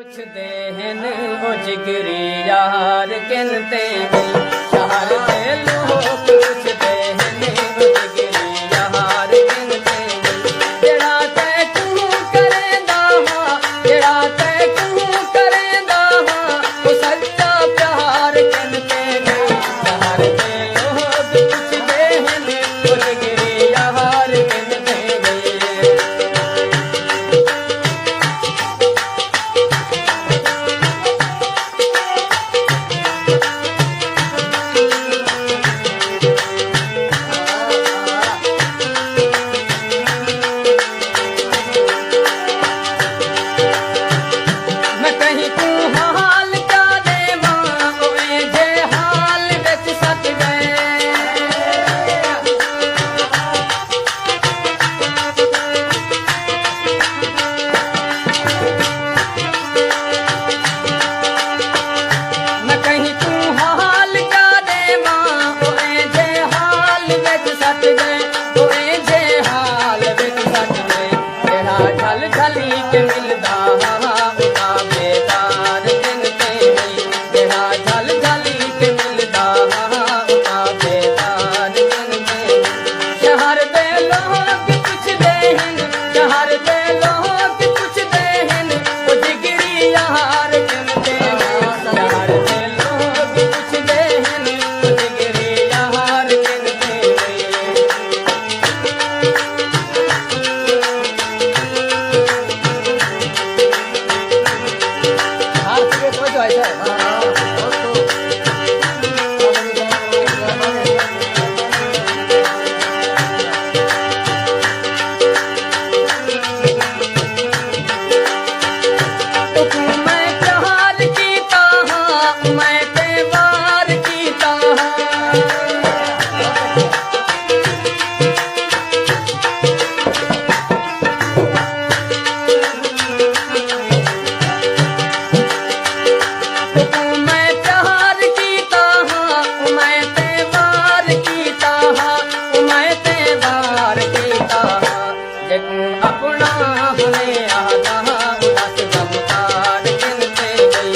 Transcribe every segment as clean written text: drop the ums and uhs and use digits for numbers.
पुछदे हन ओ जिगरी यार किनते शहर दे लोग पुछदे हन ओ जिगरी यार किनते जेड़ा ते तू करेंदा हां जेड़ा ते तू करेंदा हां ओ सच्चा प्यार किनते शहर दे लोग पुछदे हन ओ जिगरी यार किनते के मिलदा उदा बेदार किनते तेरा झल झली के मिलदा उदा बेदार किनते शहर दे लोग पुछदे हन शहर दे लोग पुछदे हन ओ जिगरी यार किनते शहर दे लोग पुछदे हन ओ जिगरी यार किनते अपना हमें आधा उदास गमकार किनते गई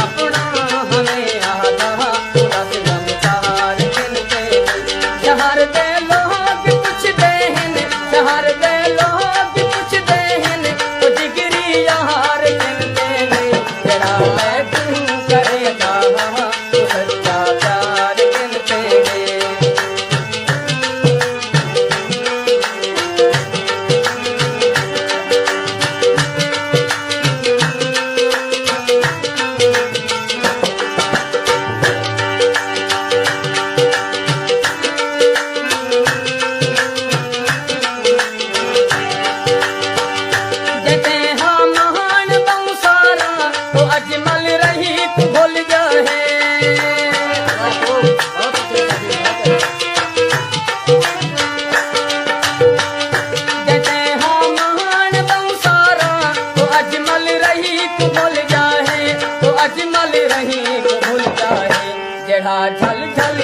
अपना हमें आधा उदास गमकार किनते शहर दे लोग पुछदे हन शहर दे लोग पुछदे हन ओ जिगरी यार किनते जड़ा मैं तू करेगा तो सच्चा प्यार किनते अजमल रही तू भूल जाए जैसे हाँ महान बंसारा तो अजमल रही तू भूल जाए तो अजमल रही तू भूल जाए जड़ा झल झल